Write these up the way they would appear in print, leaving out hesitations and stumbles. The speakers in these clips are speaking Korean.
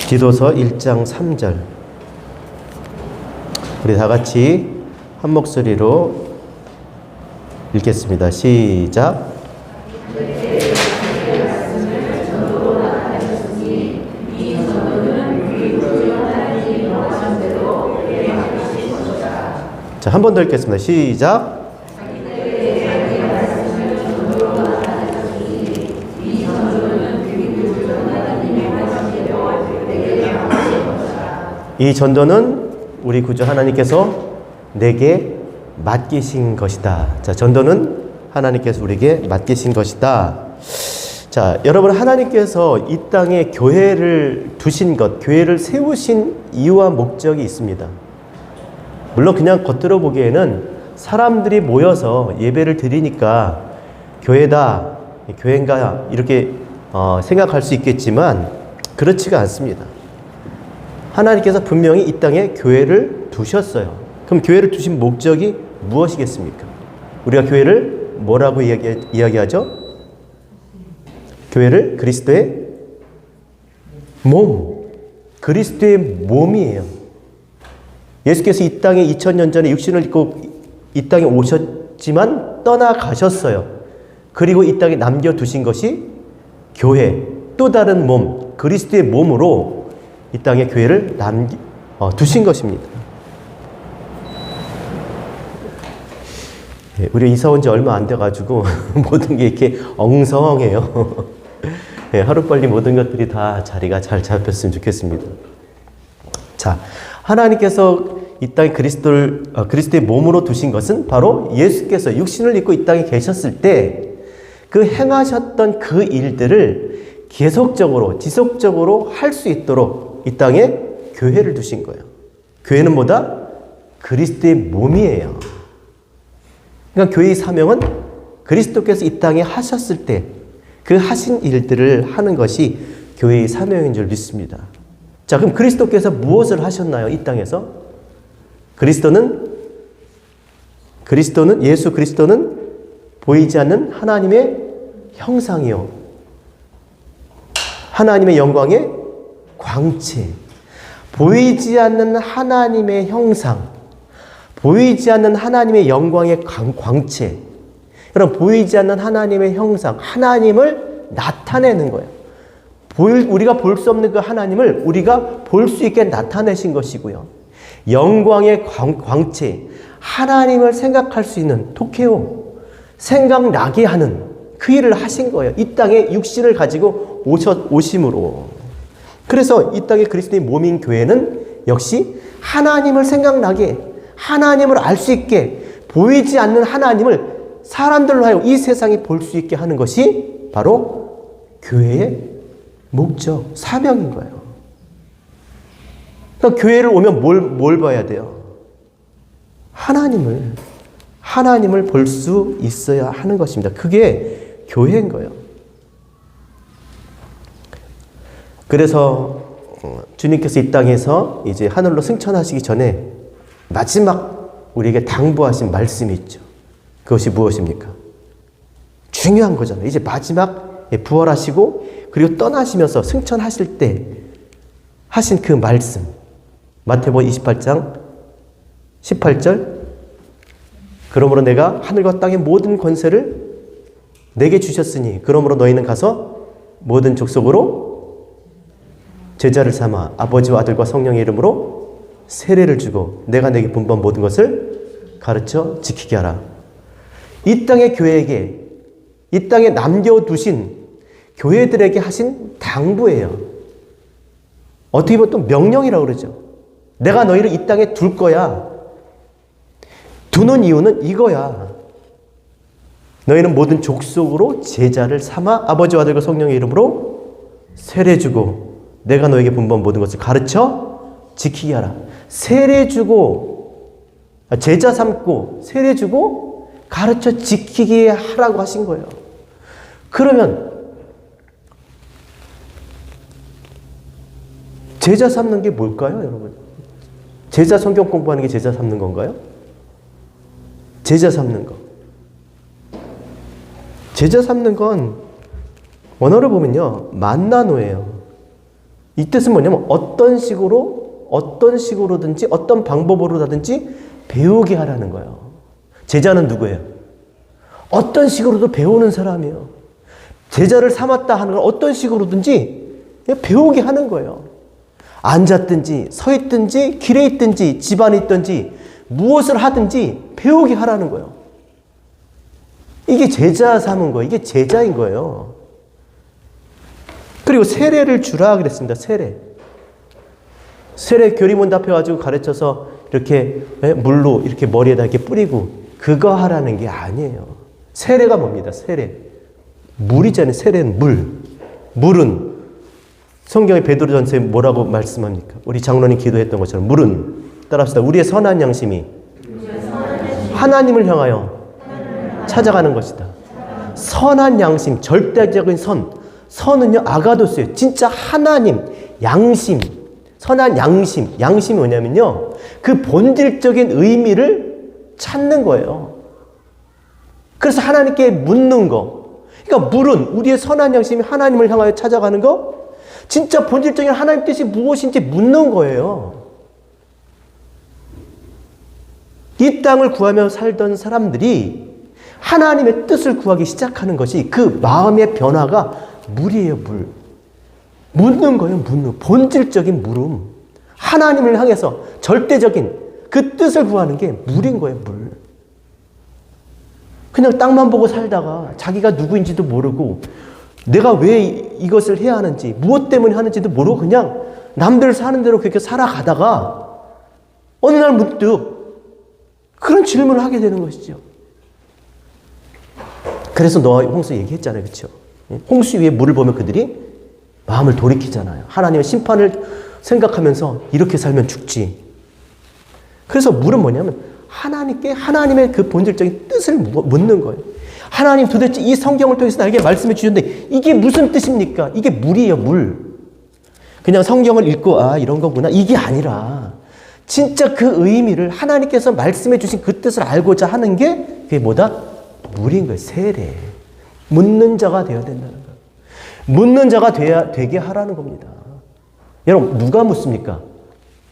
디도서 1장 3절. 우리 다 같이 한 목소리로 읽겠습니다. 시작. 자, 한 번 더 읽겠습니다. 시작. 이 전도는 우리 구주 하나님께서 내게 맡기신 것이다. 자, 전도는 하나님께서 우리에게 맡기신 것이다. 자, 여러분, 하나님께서 이 땅에 교회를 두신 것, 교회를 세우신 이유와 목적이 있습니다. 물론 그냥 겉으로 보기에는 사람들이 모여서 예배를 드리니까 교회다, 교회인가 이렇게 생각할 수 있겠지만 그렇지가 않습니다. 하나님께서 분명히 이 땅에 교회를 두셨어요. 그럼 교회를 두신 목적이 무엇이겠습니까? 우리가 교회를 뭐라고 이야기하죠? 교회를 그리스도의 몸, 그리스도의 몸이에요. 예수께서 이 땅에 2000년 전에 육신을 입고 이 땅에 오셨지만 떠나가셨어요. 그리고 이 땅에 남겨두신 것이 교회, 또 다른 몸, 그리스도의 몸으로 이 땅에 교회를 두신 것입니다. 우리 이사 온 지 얼마 안 돼가지고 모든 게 이렇게 엉성해요. 하루빨리 모든 것들이 다 자리가 잘 잡혔으면 좋겠습니다. 자, 하나님께서 이 땅에 그리스도의 몸으로 두신 것은 바로 예수께서 육신을 입고 이 땅에 계셨을 때 그 행하셨던 그 일들을 계속적으로, 지속적으로 할 수 있도록 이 땅에 교회를 두신 거예요. 교회는 뭐다? 그리스도의 몸이에요. 그러니까 교회의 사명은 그리스도께서 이 땅에 하셨을 때 그 하신 일들을 하는 것이 교회의 사명인 줄 믿습니다. 자, 그럼 그리스도께서 무엇을 하셨나요? 이 땅에서? 예수 그리스도는 보이지 않는 하나님의 형상이요, 하나님의 영광의 광채. 보이지 않는 하나님의 형상, 보이지 않는 하나님의 영광의 광채. 여러분, 보이지 않는 하나님의 형상, 하나님을 나타내는 거예요. 우리가 볼 수 없는 그 하나님을 우리가 볼 수 있게 나타내신 것이고요. 영광의 광채, 하나님을 생각할 수 있는 토케오, 생각나게 하는 그 일을 하신 거예요. 이 땅에 육신을 가지고 오심으로. 그래서 이 땅에 그리스도의 몸인 교회는 역시 하나님을 생각나게, 하나님을 알 수 있게, 보이지 않는 하나님을 사람들로 하여금 이 세상에 볼 수 있게 하는 것이 바로 교회의 목적, 사명인 거예요. 그러니까 교회를 오면 뭘 봐야 돼요? 하나님을 볼 수 있어야 하는 것입니다. 그게 교회인 거예요. 그래서 주님께서 이 땅에서 이제 하늘로 승천하시기 전에 마지막 우리에게 당부하신 말씀이 있죠. 그것이 무엇입니까? 중요한 거잖아요. 이제 마지막 부활하시고 그리고 떠나시면서 승천하실 때 하신 그 말씀. 마태복음 28장 18절. 그러므로 내가 하늘과 땅의 모든 권세를 내게 주셨으니 그러므로 너희는 가서 모든 족속으로 제자를 삼아 아버지와 아들과 성령의 이름으로 세례를 주고 내가 내게 분부한 모든 것을 가르쳐 지키게 하라. 이 땅의 교회에게, 이 땅에 남겨두신 교회들에게 하신 당부예요. 어떻게 보면 또 명령이라고 그러죠. 내가 너희를 이 땅에 둘 거야. 두는 이유는 이거야. 너희는 모든 족속으로 제자를 삼아 아버지와 아들과 성령의 이름으로 세례 주고 내가 너에게 분부한 모든 것을 가르쳐 지키게 하라. 세례 주고, 제자 삼고 세례 주고 가르쳐 지키게 하라고 하신 거예요. 그러면 제자 삼는 게 뭘까요, 여러분? 제자 성경 공부하는 게 제자 삼는 건가요? 제자 삼는 거. 제자 삼는 건 원어를 보면요, 만나노예요. 이 뜻은 뭐냐면 어떤 식으로든지 어떤 방법으로든지 배우게 하라는 거예요. 제자는 누구예요? 어떤 식으로도 배우는 사람이에요. 제자를 삼았다 하는 건 어떤 식으로든지 배우게 하는 거예요. 앉았든지 서 있든지 길에 있든지 집안에 있든지 무엇을 하든지 배우게 하라는 거예요. 이게 제자 삼은 거예요. 이게 제자인 거예요. 그리고 세례를 주라 그랬습니다. 세례 교리문 답해가지고 가르쳐서 이렇게 물로 이렇게 머리에다 이렇게 뿌리고 그거 하라는 게 아니에요. 세례가 뭡니다. 세례. 물이잖아요. 세례는 물. 물은 성경의 베드로전서에 뭐라고 말씀합니까? 우리 장로님 기도했던 것처럼 물은 따라합시다. 우리의 선한 양심이 하나님을 향하여 찾아가는 것이다. 선한 양심, 절대적인 선은요 아가도스예요. 진짜 하나님, 양심, 선한 양심. 양심이 뭐냐면요 그 본질적인 의미를 찾는 거예요. 그래서 하나님께 묻는 거. 그러니까 물은 우리의 선한 양심이 하나님을 향하여 찾아가는 거, 진짜 본질적인 하나님 뜻이 무엇인지 묻는 거예요. 이 땅을 구하며 살던 사람들이 하나님의 뜻을 구하기 시작하는 것이 그 마음의 변화가 물이에요, 물. 묻는 거예요, 묻는. 본질적인 물음. 하나님을 향해서 절대적인 그 뜻을 구하는 게 물인 거예요, 물. 그냥 땅만 보고 살다가 자기가 누구인지도 모르고 내가 왜 이것을 해야 하는지, 무엇 때문에 하는지도 모르고 그냥 남들 사는 대로 그렇게 살아가다가 어느 날 문득 그런 질문을 하게 되는 것이죠. 그래서 노아 홍수 얘기했잖아요. 그렇죠? 홍수 위에 물을 보면 그들이 마음을 돌이키잖아요. 하나님의 심판을 생각하면서 이렇게 살면 죽지. 그래서 물은 뭐냐면 하나님의 그 본질적인 뜻을 묻는 거예요. 하나님 도대체 이 성경을 통해서 나에게 말씀해 주셨는데 이게 무슨 뜻입니까? 이게 물이에요, 물. 그냥 성경을 읽고 이런 거구나. 이게 아니라 진짜 그 의미를 하나님께서 말씀해 주신 그 뜻을 알고자 하는 게 그게 뭐다? 물인 거예요. 세례. 묻는 자가 되어야 된다는 거예요. 묻는 자가 되게 하라는 겁니다. 여러분 누가 묻습니까?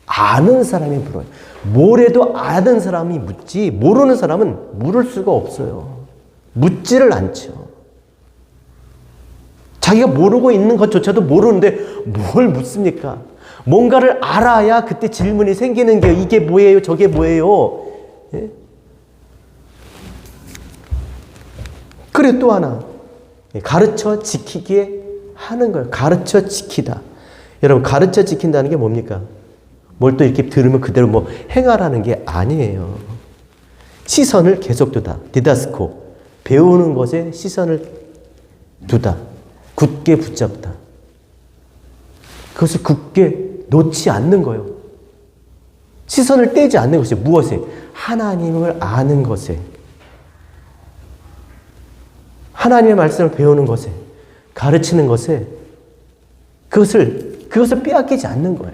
아는 사람이 물어요. 뭐래도 아는 사람이 묻지 모르는 사람은 물을 수가 없어요. 묻지를 않죠. 자기가 모르고 있는 것조차도 모르는데 뭘 묻습니까? 뭔가를 알아야 그때 질문이 생기는 게 이게 뭐예요? 저게 뭐예요? 예? 그리고 또 하나 가르쳐 지키게 하는 거예요. 가르쳐 지키다. 여러분 가르쳐 지킨다는 게 뭡니까? 뭘 또 이렇게 들으면 그대로 뭐 행하라는 게 아니에요. 시선을 계속 두다. 디다스코. 배우는 것에 시선을 두다. 굳게 붙잡다. 그것을 굳게 놓지 않는 거예요. 시선을 떼지 않는 것이 무엇에? 하나님을 아는 것에. 하나님의 말씀을 배우는 것에. 가르치는 것에. 그것을 빼앗기지 않는 거예요.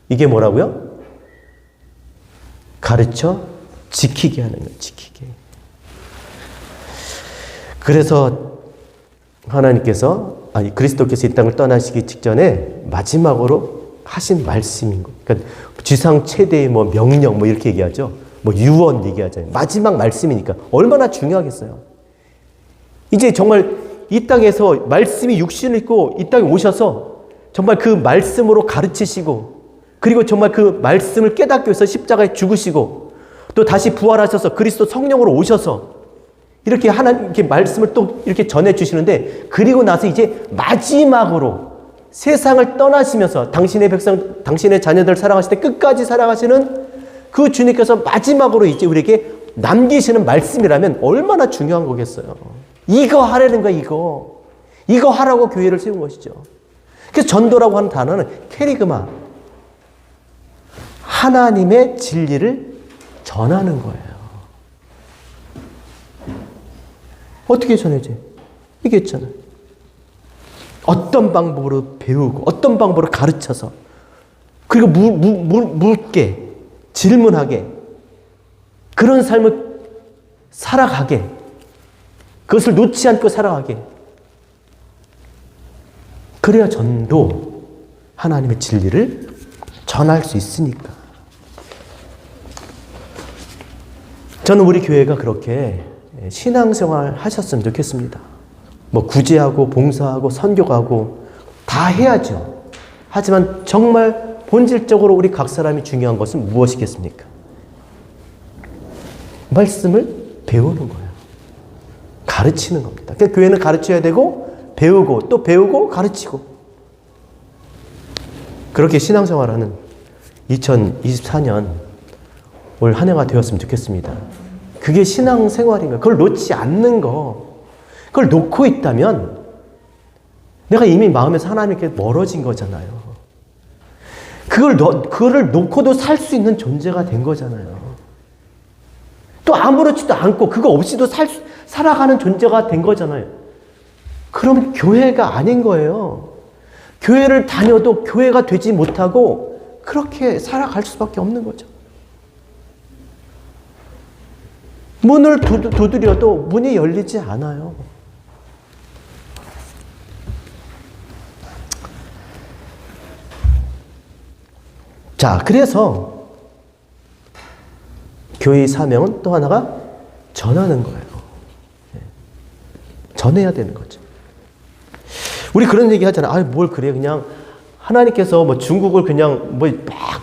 이게 뭐라고요? 가르쳐 지키게 하는 거예요. 지키게. 그래서 하나님께서 그리스도께서 이 땅을 떠나시기 직전에 마지막으로 하신 말씀인 거예요. 그러니까 지상 최대의 명령 이렇게 얘기하죠. 유언 얘기하잖아요. 마지막 말씀이니까 얼마나 중요하겠어요. 이제 정말 이 땅에서 말씀이 육신을 입고 이 땅에 오셔서 정말 그 말씀으로 가르치시고 그리고 정말 그 말씀을 깨닫기 위해서 십자가에 죽으시고 또 다시 부활하셔서 그리스도 성령으로 오셔서 이렇게 하나님께 말씀을 또 이렇게 전해주시는데 그리고 나서 이제 마지막으로 세상을 떠나시면서 당신의 백성, 당신의 자녀들을 사랑하실 때 끝까지 사랑하시는 그 주님께서 마지막으로 이제 우리에게 남기시는 말씀이라면 얼마나 중요한 거겠어요. 이거 하라는 거야, 이거. 이거 하라고 교회를 세운 것이죠. 그래서 전도라고 하는 단어는 캐리그마. 하나님의 진리를 전하는 거예요. 어떻게 전해지? 얘기했잖아요. 어떤 방법으로 배우고 어떤 방법으로 가르쳐서 그리고 묻게 질문하게 그런 삶을 살아가게 그것을 놓지 않고 살아가게 그래야 전도 하나님의 진리를 전할 수 있으니까. 저는 우리 교회가 그렇게 신앙생활 하셨으면 좋겠습니다. 뭐 구제하고 봉사하고 선교하고 다 해야죠. 하지만 정말 본질적으로 우리 각 사람이 중요한 것은 무엇이겠습니까? 말씀을 배우는 거예요. 가르치는 겁니다. 그러니까 교회는 가르쳐야 되고 배우고 또 배우고 가르치고, 그렇게 신앙생활하는 2024년 올 한 해가 되었으면 좋겠습니다. 그게 신앙생활인가? 그걸 놓지 않는 거. 그걸 놓고 있다면 내가 이미 마음에서 하나님께 멀어진 거잖아요. 그거를 놓고도 살 수 있는 존재가 된 거잖아요. 또 아무렇지도 않고 그거 없이도 살아가는 존재가 된 거잖아요. 그럼 교회가 아닌 거예요. 교회를 다녀도 교회가 되지 못하고 그렇게 살아갈 수밖에 없는 거죠. 문을 두드려도 문이 열리지 않아요. 자, 그래서 교회의 사명은 또 하나가 전하는 거예요. 전해야 되는 거죠. 우리 그런 얘기 하잖아요. 아, 뭘 그래. 그냥 하나님께서 뭐 중국을 그냥 뭐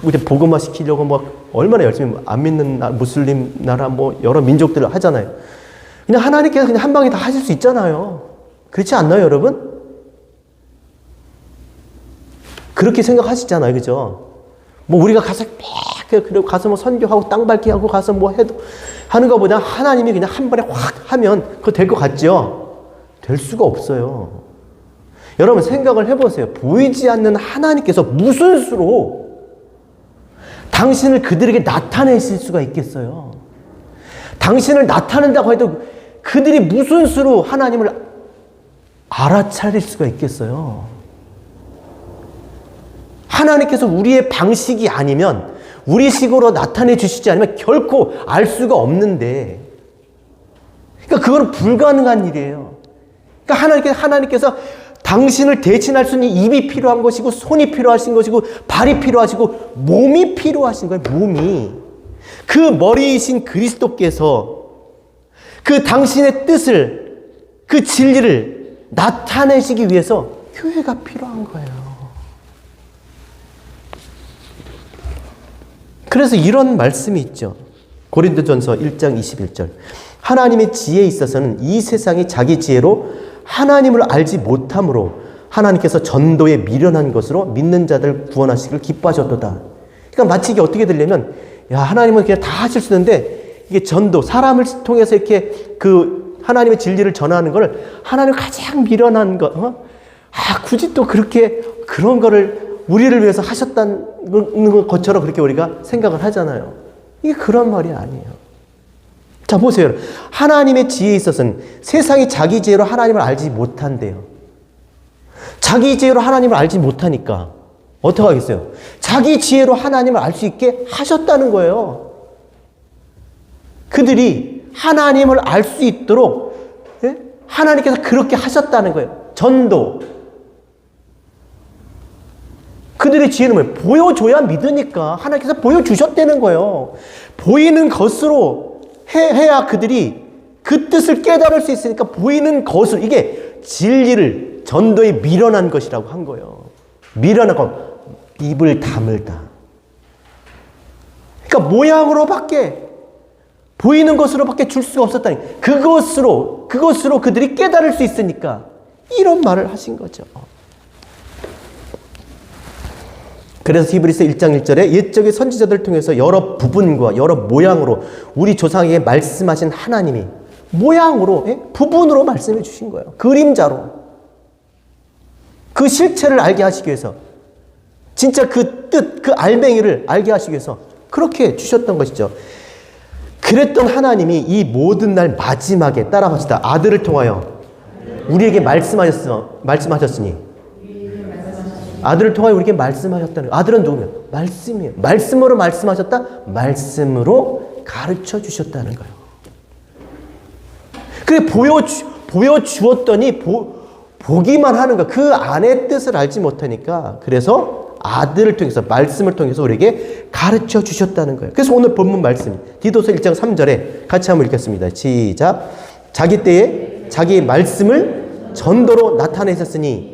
막 복음화 시키려고 뭐 얼마나 열심히 안 믿는 무슬림 나라 뭐 여러 민족들을 하잖아요. 그냥 하나님께서 그냥 한 방에 다 하실 수 있잖아요. 그렇지 않나요, 여러분? 그렇게 생각하시잖아요. 그죠? 뭐 우리가 가서 그리고 가서 뭐 선교하고 땅 밟기 하고 가서 뭐 해도 하는 것보다 하나님이 그냥 한 번에 확 하면 그거 될 것 같죠? 될 수가 없어요. 여러분 생각을 해보세요. 보이지 않는 하나님께서 무슨 수로 당신을 그들에게 나타내실 수가 있겠어요? 당신을 나타낸다고 해도 그들이 무슨 수로 하나님을 알아차릴 수가 있겠어요? 하나님께서 우리의 방식이 아니면, 우리 식으로 나타내 주시지 않으면 결코 알 수가 없는데, 그러니까 그건 불가능한 일이에요. 그러니까 하나님께서 당신을 대신할 수 있는 입이 필요한 것이고, 손이 필요하신 것이고, 발이 필요하시고, 몸이 필요하신 거예요. 몸이. 그 머리이신 그리스도께서 그 당신의 뜻을, 그 진리를 나타내시기 위해서 교회가 필요한 거예요. 그래서 이런 말씀이 있죠. 고린도전서 1장 21절. 하나님의 지혜에 있어서는 이 세상이 자기 지혜로 하나님을 알지 못함으로 하나님께서 전도에 미련한 것으로 믿는 자들 구원하시기를 기뻐하셨도다. 그러니까 마치 이게 어떻게 들려면, 야, 하나님은 그냥 다 하실 수 있는데, 이게 전도, 사람을 통해서 이렇게 그 하나님의 진리를 전하는 걸 하나님 가장 미련한 것, 굳이 또 그렇게 그런 거를 우리를 위해서 하셨다는 것처럼 그렇게 우리가 생각을 하잖아요. 이게 그런 말이 아니에요. 자, 보세요. 하나님의 지혜에 있어서는 세상이 자기 지혜로 하나님을 알지 못한대요. 자기 지혜로 하나님을 알지 못하니까 어떻게 하겠어요? 자기 지혜로 하나님을 알 수 있게 하셨다는 거예요. 그들이 하나님을 알 수 있도록 하나님께서 그렇게 하셨다는 거예요. 전도. 그들의 지혜는 뭐예요? 보여줘야 믿으니까 하나님께서 보여주셨다는 거예요. 보이는 것으로 해야 그들이 그 뜻을 깨달을 수 있으니까 보이는 것으로, 이게 진리를 전도에 미련한 것이라고 한 거예요. 미련한 것, 입을 다물다. 그러니까 모양으로밖에, 보이는 것으로밖에 줄 수가 없었다니. 그것으로 그들이 깨달을 수 있으니까 이런 말을 하신 거죠. 그래서 히브리서 1장 1절에 옛적의 선지자들을 통해서 여러 부분과 여러 모양으로 우리 조상에게 말씀하신 하나님이 모양으로, 부분으로 말씀해 주신 거예요. 그림자로. 그 실체를 알게 하시기 위해서, 진짜 그 뜻, 그 알맹이를 알게 하시기 위해서 그렇게 주셨던 것이죠. 그랬던 하나님이 이 모든 날 마지막에, 따라합시다. 아들을 통하여 우리에게 말씀하셨으니, 아들을 통하여 우리에게 말씀하셨다는 거예요. 아들은 누구냐? 말씀이에요. 말씀으로 말씀하셨다? 말씀으로 가르쳐 주셨다는 거예요. 그래, 보여주었더니 보기만 하는 거야. 그 안의 뜻을 알지 못하니까. 그래서 아들을 통해서, 말씀을 통해서 우리에게 가르쳐 주셨다는 거예요. 그래서 오늘 본문 말씀 디도서 1장 3절에 같이 한번 읽겠습니다. 시작. 자기 때에 자기의 말씀을 전도로 나타내셨으니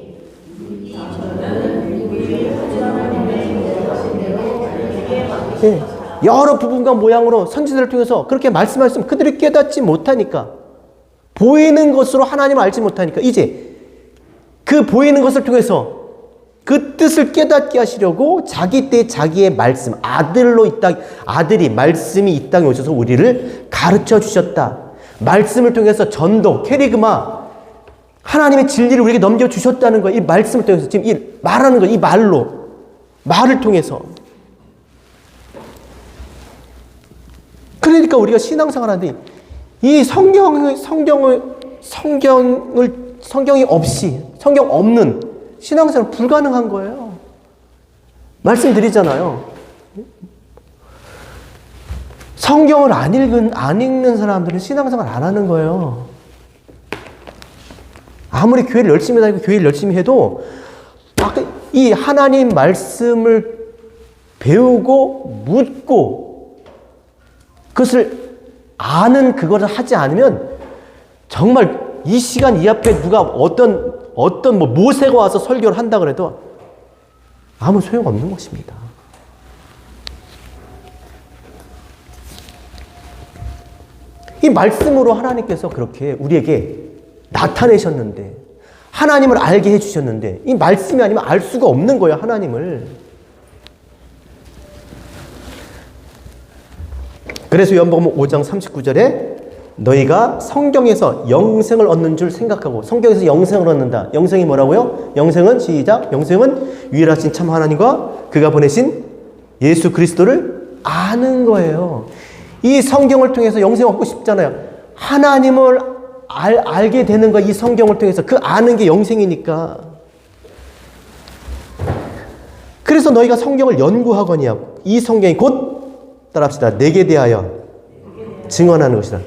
네, 여러 부분과 모양으로 선지자를 통해서 그렇게 말씀하셨으면 그들이 깨닫지 못하니까, 보이는 것으로 하나님을 알지 못하니까 이제 그 보이는 것을 통해서 그 뜻을 깨닫게 하시려고 자기 때 자기의 말씀, 아들이 말씀이 이 땅에 오셔서 우리를 가르쳐 주셨다. 말씀을 통해서 전도, 캐리그마, 하나님의 진리를 우리에게 넘겨주셨다는 거예요. 이 말씀을 통해서 지금 이 말하는 거예요. 이 말을 통해서. 그러니까 우리가 신앙생활 하는데 이 성경이 없이, 성경 없는 신앙생활은 불가능한 거예요. 말씀드리잖아요. 성경을 안 읽는 사람들은 신앙생활 안 하는 거예요. 아무리 교회를 열심히 다니고 교회를 열심히 해도 이 하나님 말씀을 배우고 묻고 그것을 아는 그거를 하지 않으면 정말 이 시간 이 앞에 누가 어떤 모세가 와서 설교를 한다 그래도 아무 소용없는 것입니다. 이 말씀으로 하나님께서 그렇게 우리에게 나타내셨는데, 하나님을 알게 해주셨는데, 이 말씀이 아니면 알 수가 없는 거예요, 하나님을. 그래서 요한복음 5장 39절에 너희가 성경에서 영생을 얻는 줄 생각하고, 성경에서 영생을 얻는다. 영생이 뭐라고요? 영생은 시작. 영생은 유일하신 참 하나님과 그가 보내신 예수 그리스도를 아는 거예요. 이 성경을 통해서 영생을 얻고 싶잖아요. 하나님을 알게 되는 거, 이 성경을 통해서 그 아는 게 영생이니까. 그래서 너희가 성경을 연구하거니와 이 성경이 곧 따라합시다. 내게 대하여 증언하는 것이다.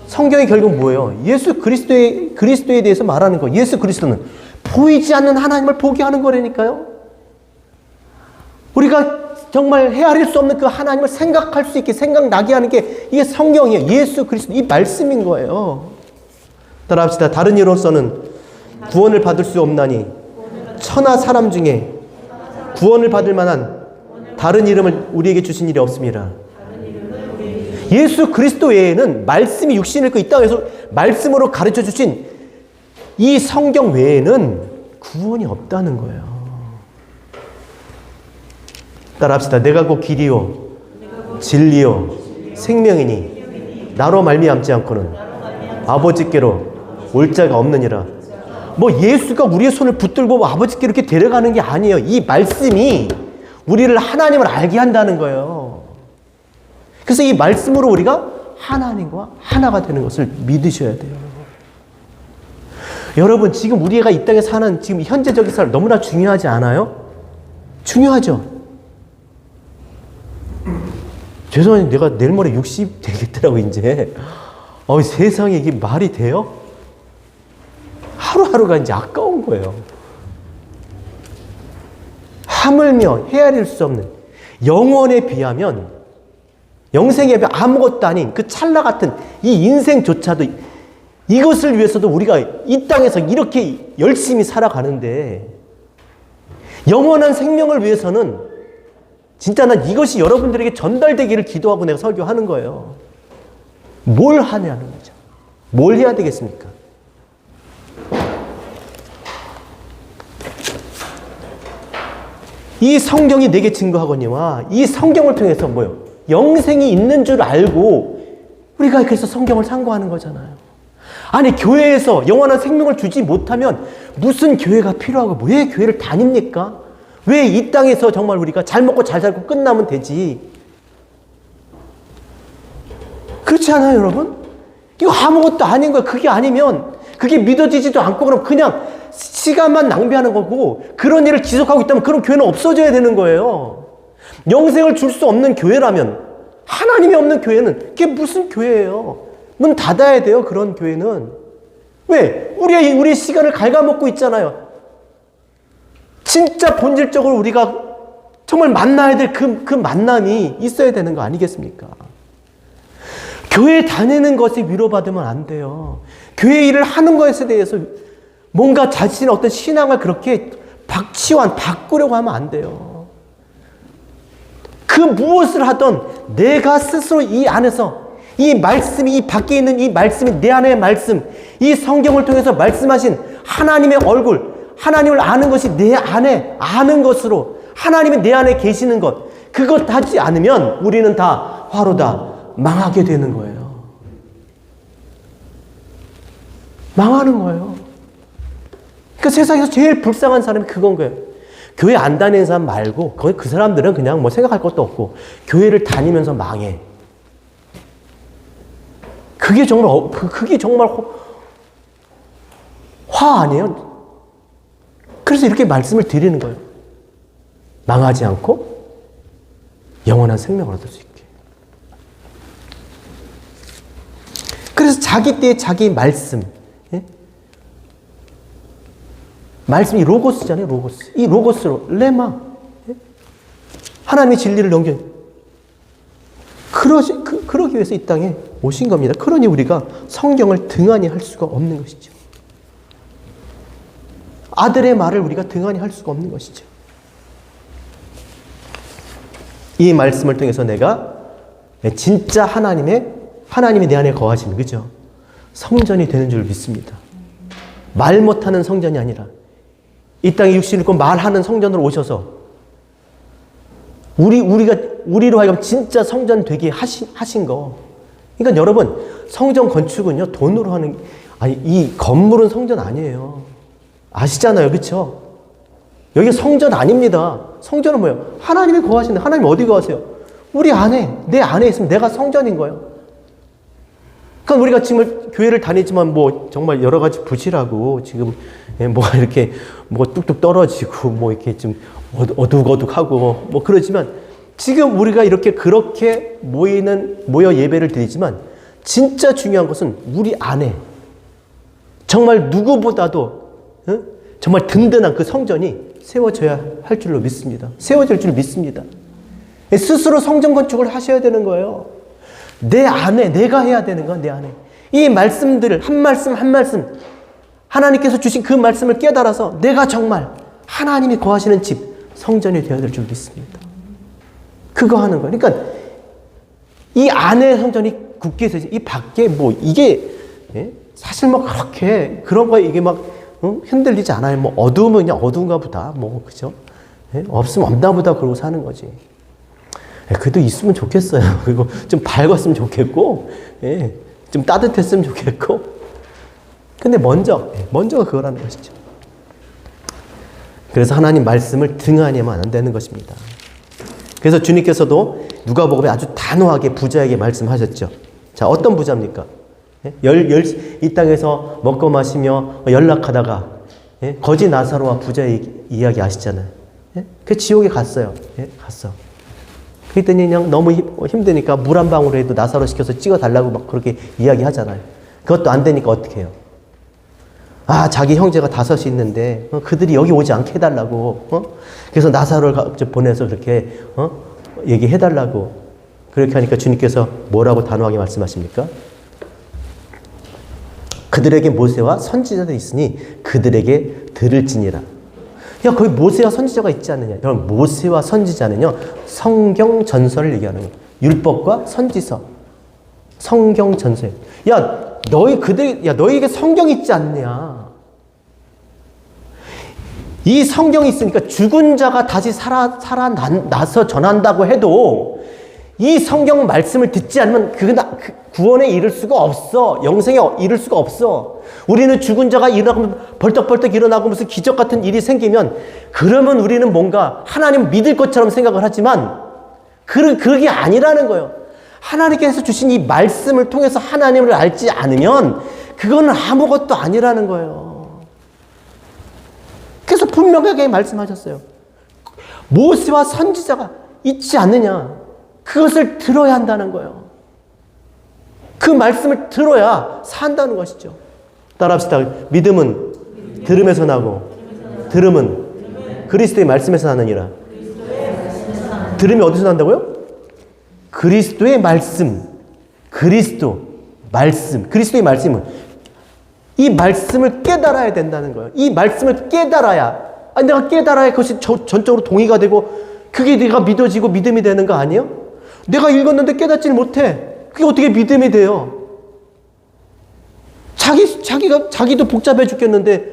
성경이 결국 뭐예요? 예수 그리스도에 대해서 말하는 거. 예수 그리스도는 보이지 않는 하나님을 보게 하는 거라니까요. 우리가 정말 헤아릴 수 없는 그 하나님을 생각할 수 있게, 생각나게 하는 게 이게 성경이에요. 예수 그리스도, 이 말씀인 거예요. 따라합시다. 다른 이로서는 구원을 받을 수 없나니 천하 사람 중에 구원을 받을 만한 다른 이름을 우리에게 주신 일이 없습니다. 예수 그리스도 외에는, 말씀이 육신을 입고 이 땅에서 말씀으로 가르쳐 주신 이 성경 외에는 구원이 없다는 거예요. 따라합시다. 내가 곧 길이요 진리요 생명이니 나로 말미암지 않고는 아버지께로 올 자가 없느니라. 예수가 우리의 손을 붙들고 아버지께 이렇게 데려가는 게 아니에요. 이 말씀이 우리를 하나님을 알게 한다는 거예요. 그래서 이 말씀으로 우리가 하나님과 하나가 되는 것을 믿으셔야 돼요. 여러분, 지금 우리가 이 땅에 사는 지금 현재적인 삶 너무나 중요하지 않아요? 중요하죠. 죄송한데 내가 내일 모레 60 되겠더라고 이제. 세상에 이게 말이 돼요? 하루하루가 이제 아까운 거예요. 하물며 헤아릴 수 없는 영원에 비하면, 영생에 비하면 아무것도 아닌 그 찰나 같은 이 인생조차도, 이것을 위해서도 우리가 이 땅에서 이렇게 열심히 살아가는데, 영원한 생명을 위해서는 진짜 난 이것이 여러분들에게 전달되기를 기도하고 내가 설교하는 거예요. 뭘 하냐는 거죠. 뭘 해야 되겠습니까? 이 성경이 내게 증거하거니와 이 성경을 통해서 뭐요? 영생이 있는 줄 알고 우리가 그래서 성경을 상고하는 거잖아요. 아니, 교회에서 영원한 생명을 주지 못하면 무슨 교회가 필요하고 왜 교회를 다닙니까? 왜 이 땅에서 정말 우리가 잘 먹고 잘 살고 끝나면 되지? 그렇지 않아요, 여러분? 이거 아무것도 아닌 거야. 그게 아니면, 그게 믿어지지도 않고 그럼 그냥 시간만 낭비하는 거고, 그런 일을 지속하고 있다면 그런 교회는 없어져야 되는 거예요. 영생을 줄 수 없는 교회라면, 하나님이 없는 교회는 그게 무슨 교회예요? 문 닫아야 돼요, 그런 교회는. 왜? 우리의 시간을 갉아먹고 있잖아요. 진짜 본질적으로 우리가 정말 만나야 될 그 만남이 있어야 되는 거 아니겠습니까? 교회 다니는 것이 위로받으면 안 돼요. 교회 일을 하는 것에 대해서 뭔가 자신의 어떤 신앙을 그렇게 바꾸려고 하면 안 돼요. 그 무엇을 하던 내가 스스로 이 안에서 이 말씀이, 이 밖에 있는 이 말씀이 내 안의 말씀, 이 성경을 통해서 말씀하신 하나님의 얼굴, 하나님을 아는 것이 내 안에 아는 것으로 하나님이 내 안에 계시는 것, 그것 하지 않으면 우리는 다 화로다 망하게 되는 거예요. 망하는 거예요. 그러니까 세상에서 제일 불쌍한 사람이 그건 거예요. 교회 안 다니는 사람 말고 그 사람들은 그냥 뭐 생각할 것도 없고 교회를 다니면서 망해. 그게 정말 화 아니에요? 그래서 이렇게 말씀을 드리는 거예요. 망하지 않고 영원한 생명을 얻을 수 있게. 그래서 자기 때에 자기 말씀, 예? 말씀이 로고스잖아요, 로고스. 이 로고스로 레마, 예? 하나님의 진리를 넘겨. 그러기 위해서 이 땅에 오신 겁니다. 그러니 우리가 성경을 등한히 할 수가 없는 것이죠. 아들의 말을 우리가 등한히 할 수가 없는 것이죠. 이 말씀을 통해서 내가 진짜 하나님이 내 안에 거하시는, 그죠? 성전이 되는 줄 믿습니다. 말 못하는 성전이 아니라 이 땅에 육신을 입고 말하는 성전으로 오셔서 우리로 하여금 진짜 성전 되게 하신 거. 그러니까 여러분, 성전 건축은요, 돈으로 하는, 이 건물은 성전 아니에요. 아시잖아요. 그렇죠? 여기 성전 아닙니다. 성전은 뭐예요? 하나님이 거하시는데, 하나님 어디 거하세요? 우리 안에, 내 안에 있으면 내가 성전인 거예요. 그러니까 우리가 지금 교회를 다니지만 뭐 정말 여러 가지 부실하고 지금 뭐가 이렇게 뭐 뚝뚝 떨어지고 뭐 이렇게 좀 어둑어둑하고 뭐 그러지만 지금 우리가 그렇게 모여 예배를 드리지만 진짜 중요한 것은 우리 안에 정말 누구보다도 정말 든든한 그 성전이 세워져야 할 줄로 믿습니다. 세워질 줄 믿습니다. 스스로 성전 건축을 하셔야 되는 거예요. 내 안에 내가 해야 되는 거야. 내 안에 이 말씀들을 한 말씀 한 말씀 하나님께서 주신 그 말씀을 깨달아서 내가 정말 하나님이 거하시는 집 성전이 되어야 될 줄 믿습니다. 그거 하는 거예요. 그러니까 이 안에 성전이 굳게 서 이 밖에 뭐 이게 사실 뭐 그렇게 그런 거에 이게 막 흔들리지 않아요. 뭐 어두우면 그냥 어두운가 보다. 뭐 그죠? 없으면 없나 보다 그러고 사는 거지. 그래도 있으면 좋겠어요. 그리고 좀 밝았으면 좋겠고, 좀 따뜻했으면 좋겠고. 근데 먼저가 그거라는 것이죠. 그래서 하나님 말씀을 등한히 하면 안 되는 것입니다. 그래서 주님께서도 누가복음에 아주 단호하게 부자에게 말씀하셨죠. 자, 어떤 부자입니까? 이 땅에서 먹고 마시며 연락하다가 거지 나사로와 부자의 이야기 아시잖아요. 그 지옥에 갔어요. 갔어. 그랬더니 그냥 너무 힘드니까 물 한 방울에도 나사로 시켜서 찍어달라고 막 그렇게 이야기하잖아요. 그것도 안 되니까 어떻게 해요? 자기 형제가 5이 있는데 그들이 여기 오지 않게 해달라고 그래서 나사로를 보내서 그렇게 얘기해달라고 그렇게 하니까 주님께서 뭐라고 단호하게 말씀하십니까? 그들에게 모세와 선지자들이 있으니 그들에게 들을지니라. 야, 거기 모세와 선지자가 있지 않느냐? 여러분, 모세와 선지자는요, 성경 전설을 얘기하는 거예요. 율법과 선지서. 성경 전설. 야, 너희에게 성경 있지 않느냐? 이 성경이 있으니까 죽은 자가 다시 살아나서 전한다고 해도 이 성경 말씀을 듣지 않으면 구원에 이를 수가 없어. 영생에 이를 수가 없어. 우리는 죽은 자가 일어나고 벌떡벌떡 일어나고 무슨 기적 같은 일이 생기면 그러면 우리는 뭔가 하나님 믿을 것처럼 생각을 하지만 그게 아니라는 거예요. 하나님께서 주신 이 말씀을 통해서 하나님을 알지 않으면 그거는 아무것도 아니라는 거예요. 그래서 분명하게 말씀하셨어요. 모세와 선지자가 있지 않느냐. 그것을 들어야 한다는 거예요. 그 말씀을 들어야 산다는 것이죠. 따라합시다. 믿음은 들음에서 나고 들음은 그리스도의 말씀에서 나느니라. 들음이 어디서 난다고요? 그리스도의 말씀. 그리스도의 말씀은 이 말씀을 깨달아야 된다는 거예요. 이 말씀을 깨달아야, 내가 깨달아야 그것이 전적으로 동의가 되고 그게 내가 믿어지고 믿음이 되는 거 아니에요? 내가 읽었는데 깨닫지를 못해. 그게 어떻게 믿음이 돼요? 자기도 복잡해 죽겠는데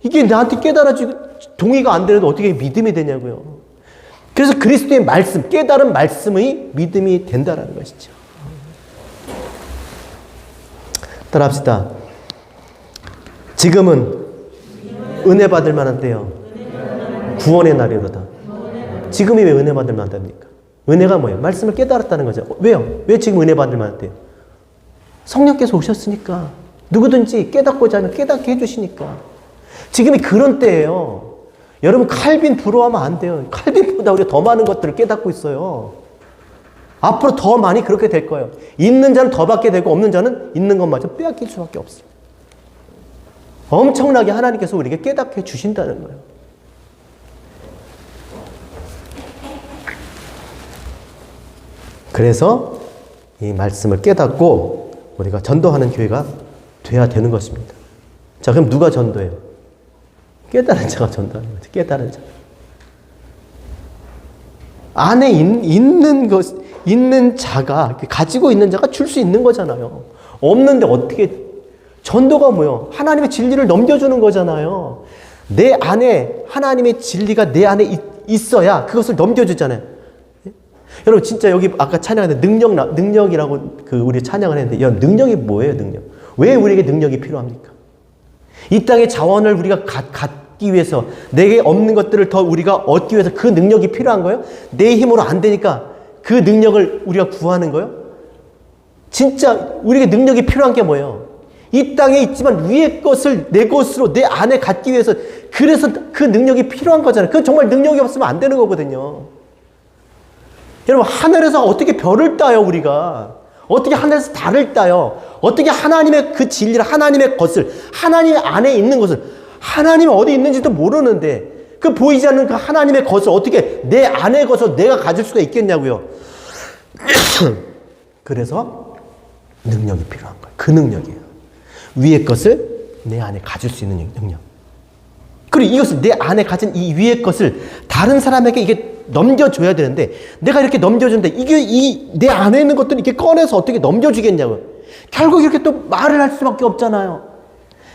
이게 나한테 깨달아지고 동의가 안 되는데 어떻게 믿음이 되냐고요. 그래서 그리스도의 말씀, 깨달은 말씀의 믿음이 된다는 것이죠. 따라합시다. 지금은 은혜 받을 만한 때요. 구원의 날이로다. 지금이 왜 은혜 받을 만한 때입니까? 은혜가 뭐예요? 말씀을 깨달았다는 거죠. 왜요? 왜 지금 은혜 받을 만한 때요? 성령께서 오셨으니까. 누구든지 깨닫고자 하면 깨닫게 해주시니까. 지금이 그런 때예요. 여러분 칼빈 부러워하면 안 돼요. 칼빈보다 우리가 더 많은 것들을 깨닫고 있어요. 앞으로 더 많이 그렇게 될 거예요. 있는 자는 더 받게 되고 없는 자는 있는 것마저 빼앗길 수밖에 없어요. 엄청나게 하나님께서 우리에게 깨닫게 해주신다는 거예요. 그래서 이 말씀을 깨닫고 우리가 전도하는 교회가 돼야 되는 것입니다. 자, 그럼 누가 전도해요? 깨달은 자가 전도하는 거죠. 깨달은 자. 안에 있는 자가, 가지고 있는 자가 줄 수 있는 거잖아요. 없는데 어떻게, 전도가 뭐예요? 하나님의 진리를 넘겨주는 거잖아요. 내 안에 하나님의 진리가 내 안에 있어야 그것을 넘겨주잖아요. 여러분 진짜 여기 아까 찬양했는데 능력이라고 우리 찬양을 했는데, 능력이 뭐예요? 능력. 왜 우리에게 능력이 필요합니까? 이 땅의 자원을 우리가 갖기 위해서, 내게 없는 것들을 더 우리가 얻기 위해서 그 능력이 필요한 거예요? 내 힘으로 안 되니까 그 능력을 우리가 구하는 거예요? 진짜 우리에게 능력이 필요한 게 뭐예요? 이 땅에 있지만 위의 것을 내 것으로 내 안에 갖기 위해서, 그래서 그 능력이 필요한 거잖아요. 그건 정말 능력이 없으면 안 되는 거거든요. 여러분 하늘에서 어떻게 별을 따요? 우리가 어떻게 하늘에서 달을 따요? 어떻게 하나님의 그 진리를, 하나님의 것을, 하나님 안에 있는 것을, 하나님이 어디 있는지도 모르는데 그 보이지 않는 그 하나님의 것을 어떻게 내 안에 것을 내가 가질 수가 있겠냐고요. 그래서 능력이 필요한 거예요. 그 능력이에요. 위의 것을 내 안에 가질 수 있는 능력. 그리고 이것을, 내 안에 가진 이 위의 것을 다른 사람에게 이게 넘겨줘야 되는데, 내가 이렇게 넘겨주는데 이게 내 안에 있는 것들을 이렇게 꺼내서 어떻게 넘겨주겠냐고요. 결국 이렇게 또 말을 할 수밖에 없잖아요.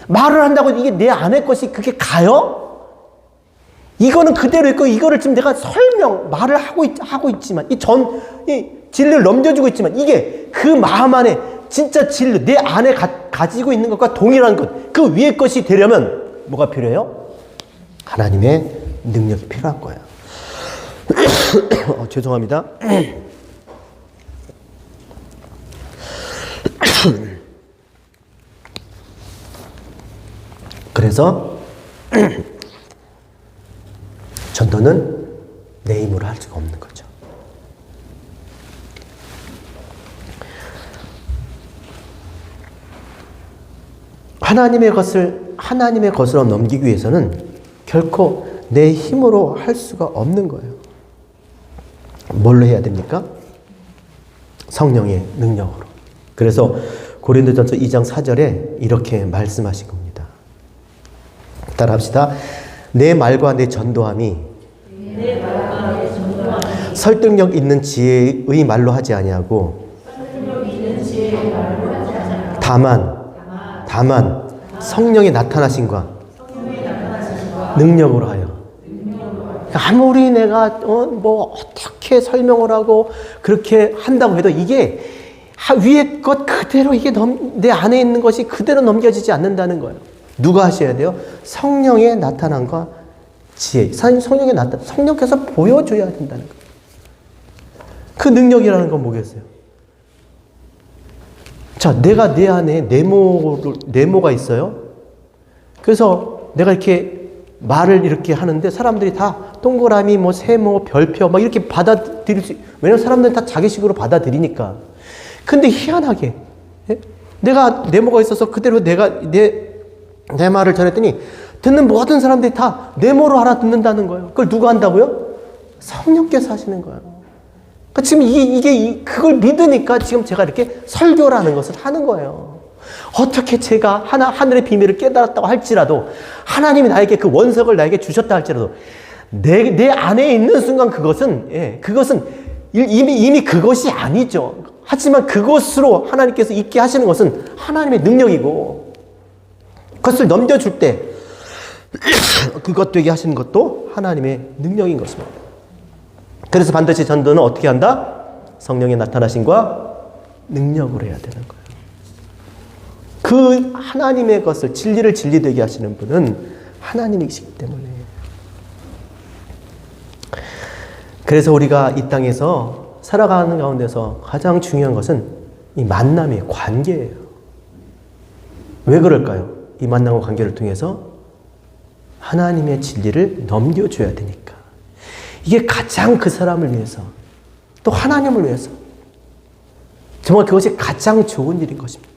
말을 한다고 이게 내 안에 것이 그게 가요? 이거는 그대로 있고, 이거를 지금 내가 말을 하고 있지만, 이 진리를 넘겨주고 있지만, 이게 그 마음 안에 진짜 진리, 내 안에 가지고 있는 것과 동일한 것, 그 위의 것이 되려면 뭐가 필요해요? 하나님의 능력이 필요한 거예요. 죄송합니다. 그래서 전도는 내 힘으로 할 수가 없는 거죠. 하나님의 것으로 넘기기 위해서는 결코 내 힘으로 할 수가 없는 거예요. 뭘로 해야 됩니까? 성령의 능력으로. 그래서 고린도전서 2장 4절에 이렇게 말씀하신 겁니다. 따라합시다. 내 말과 내 전도함이 설득력 있는 지혜의 말로 하지 아니하고 다만 성령의 나타나심과 능력으로 하여. 아무리 내가 어떻게 설명을 하고 그렇게 한다고 해도 이게 위의 것 그대로, 이게 내 안에 있는 것이 그대로 넘겨지지 않는다는 거예요. 누가 하셔야 돼요? 성령의 나타남과 지혜. 성령께서 보여줘야 된다는 거예요. 그 능력이라는 건 뭐겠어요? 자, 내가 내 안에 네모가 있어요. 그래서 내가 이렇게 말을 이렇게 하는데 사람들이 다 동그라미, 세모, 별표 이렇게 받아들일 수, 왜냐면 사람들은 다 자기식으로 받아들이니까. 근데 희한하게 내가 네모가 있어서 그대로 내가 내 말을 전했더니 듣는 모든 사람들이 다 네모로 알아듣는다는 거예요. 그걸 누가 한다고요? 성령께서 하시는 거예요. 지금 그걸 믿으니까 지금 제가 이렇게 설교라는 것을 하는 거예요. 어떻게 제가 하늘의 비밀을 깨달았다고 할지라도, 하나님이 나에게 그 원석을 나에게 주셨다 할지라도, 내 안에 있는 순간 그것은 이미 그것이 아니죠. 하지만 그것으로 하나님께서 있게 하시는 것은 하나님의 능력이고, 그것을 넘겨줄 때 그것 되게 하시는 것도 하나님의 능력인 것입니다. 그래서 반드시 전도는 어떻게 한다? 성령의 나타나심과 능력으로 해야 되는 거예요. 그 하나님의 것을, 진리를 진리되게 하시는 분은 하나님이시기 때문에. 그래서 우리가 이 땅에서 살아가는 가운데서 가장 중요한 것은 이 만남의 관계예요. 왜 그럴까요? 이 만남과 관계를 통해서 하나님의 진리를 넘겨줘야 되니까. 이게 가장 그 사람을 위해서, 또 하나님을 위해서 정말 그것이 가장 좋은 일인 것입니다.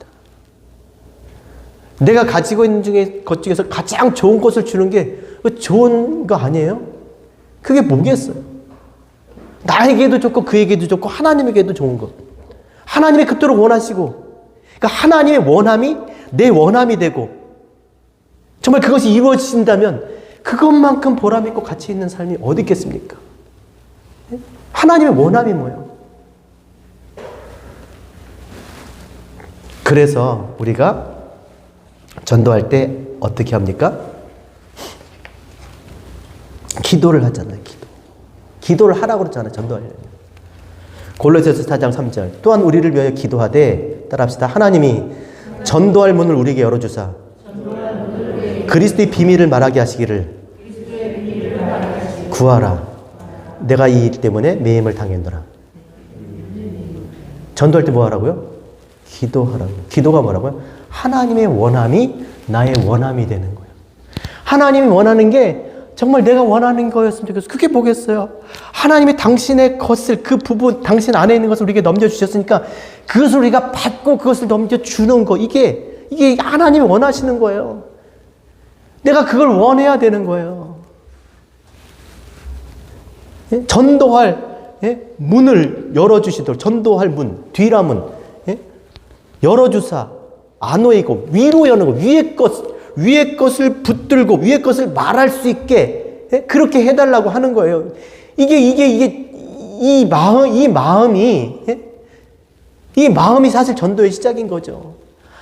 내가 가지고 있는 것 중에서 가장 좋은 것을 주는 게 좋은 거 아니에요? 그게 뭐겠어요? 나에게도 좋고 그에게도 좋고 하나님에게도 좋은 것. 하나님이 그토록 원하시고, 그러니까 하나님의 원함이 내 원함이 되고, 정말 그것이 이루어진다면 그것만큼 보람 있고 가치 있는 삶이 어디 있겠습니까? 하나님의 원함이 뭐예요? 그래서 우리가 전도할 때 어떻게 합니까? 기도를 하잖아요. 기도를 하라고 그랬잖아요. 전도하려면. 골로새서 4장 3절. 또한 우리를 위하여 기도하되, 따라합시다. 하나님이 전도할 문을 우리에게 열어주사 그리스도의 비밀을 말하게 하시기를 구하라. 내가 이 일 때문에 매임을 당했노라. 전도할 때 뭐 하라고요? 기도하라고요. 기도가 뭐라고요? 하나님의 원함이 나의 원함이 되는 거예요. 하나님이 원하는 게 정말 내가 원하는 거였으면 좋겠어요. 그게 뭐겠어요? 하나님이 당신의 것을, 그 부분, 당신 안에 있는 것을 우리에게 넘겨주셨으니까 그것을 우리가 받고 그것을 넘겨주는 거. 이게 하나님이 원하시는 거예요. 내가 그걸 원해야 되는 거예요. 예? 전도할 문을 열어주시도록, 전도할 문, 뒤라문 열어주사 안오이고 위로 여는 거, 위의 것을 붙들고 위의 것을 말할 수 있게 그렇게 해달라고 하는 거예요. 이 마음이 사실 전도의 시작인 거죠.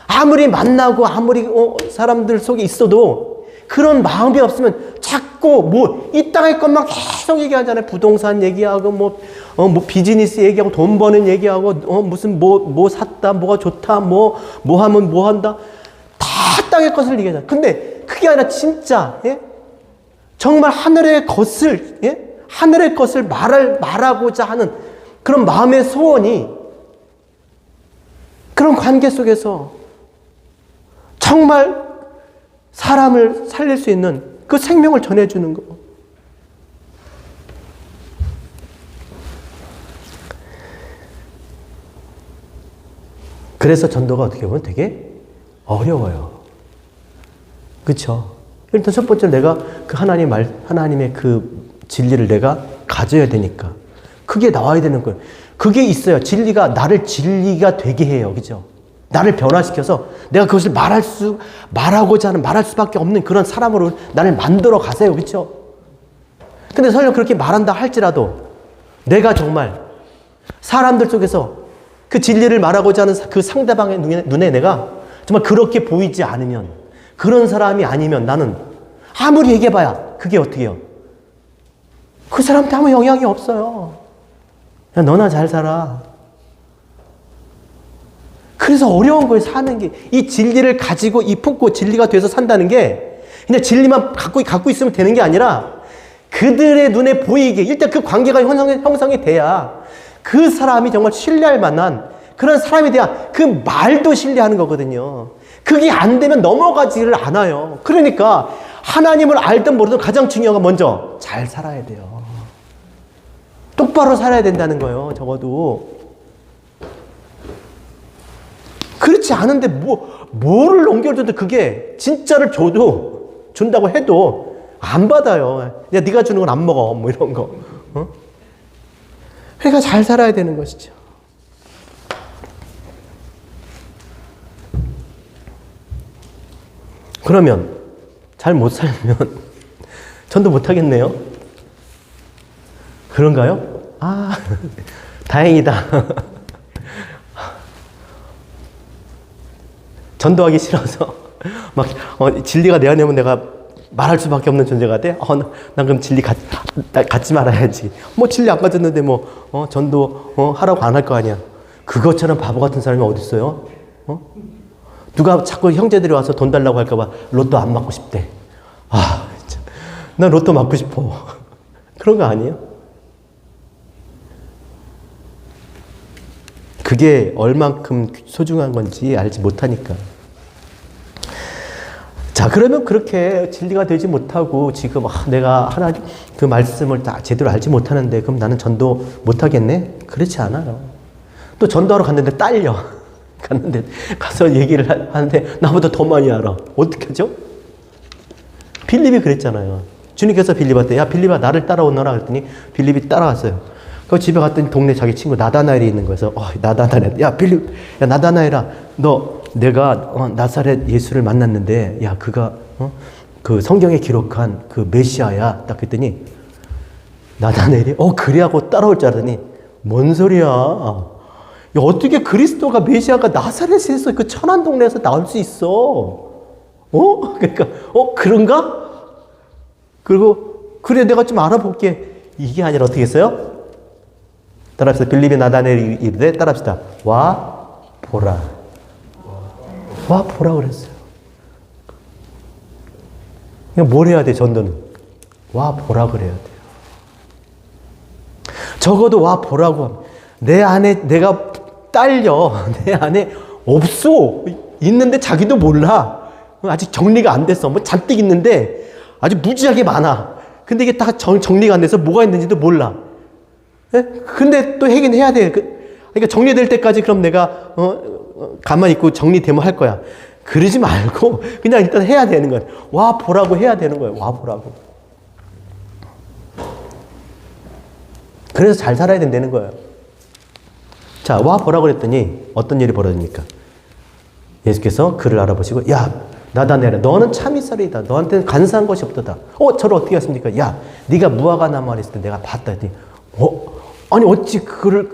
아무리 만나고 아무리 사람들 속에 있어도 그런 마음이 없으면 자꾸 이 땅의 것만 계속 얘기하잖아요. 부동산 얘기하고 비즈니스 얘기하고 돈 버는 얘기하고 무슨 뭐 샀다, 뭐가 좋다, 뭐 하면 뭐 한다. 다 땅의 것을 얘기하잖아요. 근데 그게 아니라 진짜 정말 하늘의 것을 말하고자 하는 그런 마음의 소원이, 그런 관계 속에서 정말 사람을 살릴 수 있는 그 생명을 전해주는 거. 그래서 전도가 어떻게 보면 되게 어려워요. 그렇죠? 일단 첫 번째 내가 그 하나님의 그 진리를 내가 가져야 되니까 그게 나와야 되는 거예요. 그게 있어야 진리가 나를 진리가 되게 해요. 그죠? 나를 변화시켜서 내가 그것을 말할 수밖에 없는 그런 사람으로 나를 만들어 가세요. 그렇죠? 근데 설령 그렇게 말한다 할지라도 내가 정말 사람들 속에서 그 진리를 말하고자 하는 그 상대방의 눈에 내가 정말 그렇게 보이지 않으면, 그런 사람이 아니면 나는 아무리 얘기해봐야 그게 어떻게 해요? 그 사람한테 아무 영향이 없어요. 야, 너나 잘 살아. 그래서 어려운 거예요, 사는 게. 이 진리를 가지고 품고 진리가 돼서 산다는 게 그냥 진리만 갖고 있으면 되는 게 아니라 그들의 눈에 보이게 일단 그 관계가 형성이 돼야 그 사람이 정말 신뢰할 만한 그런 사람에 대한 그 말도 신뢰하는 거거든요. 그게 안 되면 넘어가지를 않아요. 그러니까 하나님을 알든 모르든 가장 중요한 건 먼저 잘 살아야 돼요. 똑바로 살아야 된다는 거예요, 적어도. 그렇지 않은데 뭐를 넘겨줘도 그게 진짜를 준다고 해도 안 받아요. 야, 네가 주는 건 안 먹어. 뭐 이런 거. 그러니까 잘 살아야 되는 것이죠. 그러면 잘 못 살면 전도 못 하겠네요. 그런가요? 아, 다행이다. 전도하기 싫어서 막 진리가 내 안에 오면 내가 말할 수밖에 없는 존재가 돼? 난 그럼 진리 갖지 말아야지. 뭐 진리 안 가졌는데 전도 하라고 안 할 거 아니야. 그것처럼 바보 같은 사람이 어디 있어요? 누가 자꾸 형제들이 와서 돈 달라고 할까 봐 로또 안 맞고 싶대. 아, 진짜. 난 로또 맞고 싶어. 그런 거 아니에요? 그게 얼만큼 소중한 건지 알지 못하니까. 자, 그러면 그렇게 진리가 되지 못하고 지금 내가 하나님 그 말씀을 다 제대로 알지 못하는데 그럼 나는 전도 못하겠네? 그렇지 않아요. 또 전도하러 갔는데 딸려. 갔는데 가서 얘기를 하는데 나보다 더 많이 알아. 어떻게 하죠? 빌립이 그랬잖아요. 주님께서 빌립한테 야 빌립아 나를 따라오너라 그랬더니 빌립이 따라왔어요. 그 집에 갔더니 동네 자기 친구 나다나엘이 있는 거여서 나다나엘 야 빌립 야 나다나엘아 너 내가 나사렛 예수를 만났는데 야 그가 그 성경에 기록한 그 메시아야 딱 그랬더니 나다나엘이 그래 하고 따라올 줄 알았더니 뭔 소리야. 야, 어떻게 그리스도가 메시아가 나사렛에서 그 천한 동네에서 나올 수 있어? 그러니까 그런가? 그리고 그래 내가 좀 알아볼게. 이게 아니라 어떻게 했어요? 따라합시다. 빌립이 나다나엘이 이르되 따라합시다. 와 보라. 와 보라 그랬어요. 뭘 해야 돼 전도는? 와 보라 그래야 돼요. 적어도 와 보라고 하면 내 안에 내가 딸려. 내 안에 없어. 있는데 자기도 몰라. 아직 정리가 안 됐어. 뭐 잔뜩 있는데 아주 무지하게 많아. 근데 이게 다 정리가 안 돼서 뭐가 있는지도 몰라. 네? 근데 또 하긴 해야 돼. 그러니까 정리될 때까지 그럼 내가 가만히 있고 정리되면 할 거야. 그러지 말고 그냥 일단 해야 되는 거야. 와 보라고 해야 되는 거예요. 와 보라고. 그래서 잘 살아야 된다는 거예요. 자, 와 보라고 그랬더니 어떤 일이 벌어집니까? 예수께서 그를 알아보시고 야 나다나엘아 너는 참이살이다. 너한테는 간사한 것이 없도다. 저를 어떻게 하십니까? 야 네가 무화과 나무 아래 있을 때 내가 봤다 했더니 아니 어찌 그를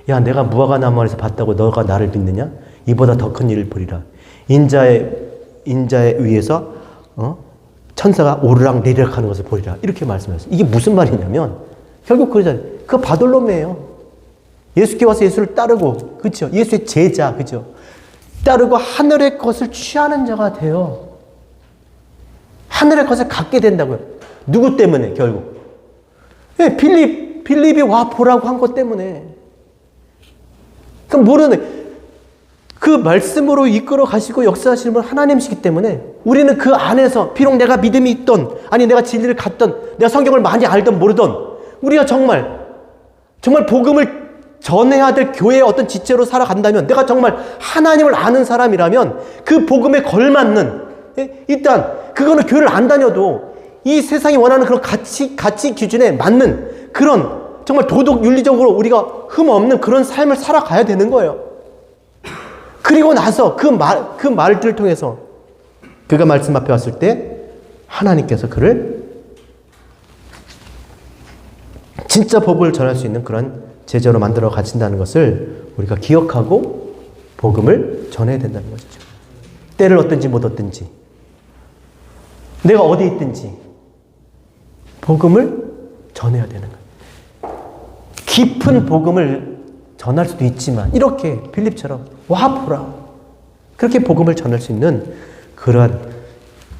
야 내가 무화과 나무 아래서 봤다고 너가 나를 믿느냐? 이보다 더 큰 일을 보리라. 인자의 위에서 천사가 오르락내리락 하는 것을 보리라. 이렇게 말씀하셨어요. 이게 무슨 말이냐면 결국 그러잖아요. 그 바돌로메예요. 예수께 와서 예수를 따르고 그렇죠? 예수의 제자 그렇죠? 따르고 하늘의 것을 취하는 자가 돼요. 하늘의 것을 갖게 된다고요. 누구 때문에 결국? 네, 빌립이 와 보라고 한 것 때문에. 그럼 모르는 그 말씀으로 이끌어 가시고 역사하시는 분 하나님이시기 때문에 우리는 그 안에서 비록 내가 믿음이 있던 아니 내가 진리를 갖던 내가 성경을 많이 알던 모르던 우리가 정말 복음을 전해야 될 교회의 어떤 지체로 살아간다면 내가 정말 하나님을 아는 사람이라면 그 복음에 걸맞는 일단 그거는 교회를 안 다녀도 이 세상이 원하는 그런 가치 기준에 맞는 그런 정말 도덕 윤리적으로 우리가 흠 없는 그런 삶을 살아가야 되는 거예요. 그리고 나서 그 말들을 통해서 그가 말씀 앞에 왔을 때 하나님께서 그를 진짜 복음을 전할 수 있는 그런 제자로 만들어 가진다는 것을 우리가 기억하고 복음을 전해야 된다는 것이죠. 때를 얻든지 못 얻든지 내가 어디 있든지 복음을 전해야 되는 거예요. 깊은 복음을 전할 수도 있지만 이렇게 빌립처럼 와 보라 그렇게 복음을 전할 수 있는 그러한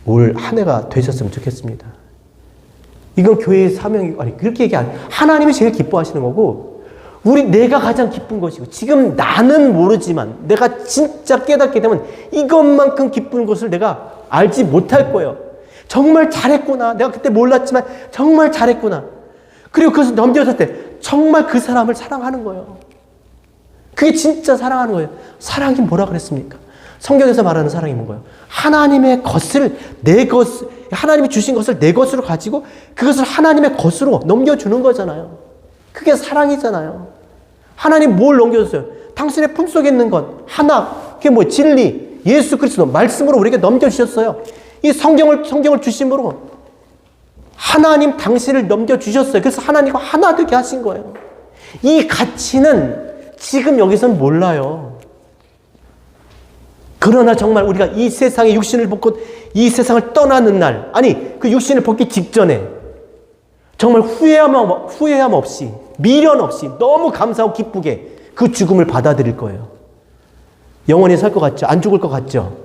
올 한 해가 되셨으면 좋겠습니다. 이건 교회의 사명이 아니 그렇게 얘기 안 해요. 하나님이 제일 기뻐하시는 거고 내가 가장 기쁜 것이고 지금 나는 모르지만 내가 진짜 깨닫게 되면 이것만큼 기쁜 것을 내가 알지 못할 거예요. 정말 잘했구나. 내가 그때 몰랐지만 정말 잘했구나. 그리고 그것을 넘겨졌을 때 정말 그 사람을 사랑하는 거예요. 그게 진짜 사랑하는 거예요. 사랑이 뭐라 그랬습니까? 성경에서 말하는 사랑이 뭔가요? 하나님의 것을 하나님이 주신 것을 내 것으로 가지고 그것을 하나님의 것으로 넘겨주는 거잖아요. 그게 사랑이잖아요. 하나님 뭘 넘겨줬어요? 당신의 품속에 있는 것 하나, 그게 뭐 진리, 예수 그리스도 말씀으로 우리에게 넘겨주셨어요. 이 성경을 주심으로 하나님 당신을 넘겨주셨어요. 그래서 하나님과 하나 되게 하신 거예요. 이 가치는 지금 여기서는 몰라요. 그러나 정말 우리가 이 세상에 육신을 벗고 이 세상을 떠나는 날, 아니 그 육신을 벗기 직전에 정말 후회함 없이, 미련 없이 너무 감사하고 기쁘게 그 죽음을 받아들일 거예요. 영원히 살 것 같죠? 안 죽을 것 같죠?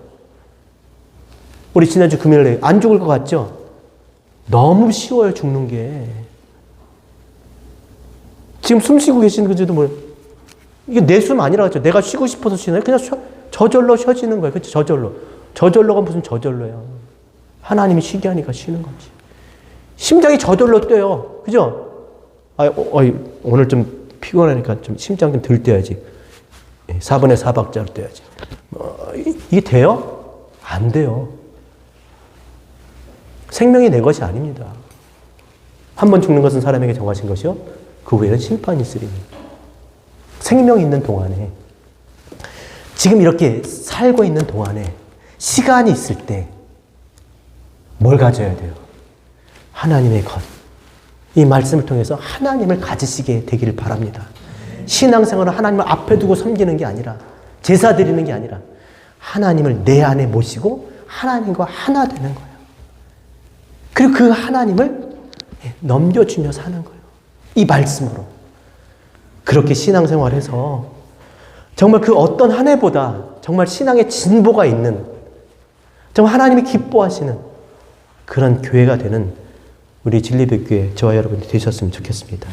우리 지난주 금요일에 안 죽을 것 같죠? 너무 쉬워요, 죽는 게. 지금 숨 쉬고 계시는 건지도 모르겠어요. 이게 내 숨 아니라고 했죠. 내가 쉬고 싶어서 쉬나요? 그냥 저절로 쉬어지는 거예요. 그렇죠? 저절로. 저절로가 무슨 저절로예요. 하나님이 쉬게 하니까 쉬는 거지. 심장이 저절로 뛰어요. 그죠? 오늘 좀 피곤하니까 좀 심장 좀 덜 뛰어야지. 4분의 4박자로 뛰어야지. 이게 돼요? 안 돼요. 생명이 내 것이 아닙니다. 한 번 죽는 것은 사람에게 정하신 것이요. 그 후에는 심판이 있으리니. 생명이 있는 동안에, 지금 이렇게 살고 있는 동안에 시간이 있을 때 뭘 가져야 돼요? 하나님의 것. 이 말씀을 통해서 하나님을 가지시게 되기를 바랍니다. 신앙생활은 하나님을 앞에 두고 섬기는 게 아니라, 제사 드리는 게 아니라 하나님을 내 안에 모시고 하나님과 하나 되는 거예요. 그리고 그 하나님을 넘겨주며 사는 거예요. 이 말씀으로. 그렇게 신앙생활해서 정말 그 어떤 한 해보다 정말 신앙의 진보가 있는, 정말 하나님이 기뻐하시는 그런 교회가 되는 우리 진리백교회 저와 여러분이 되셨으면 좋겠습니다.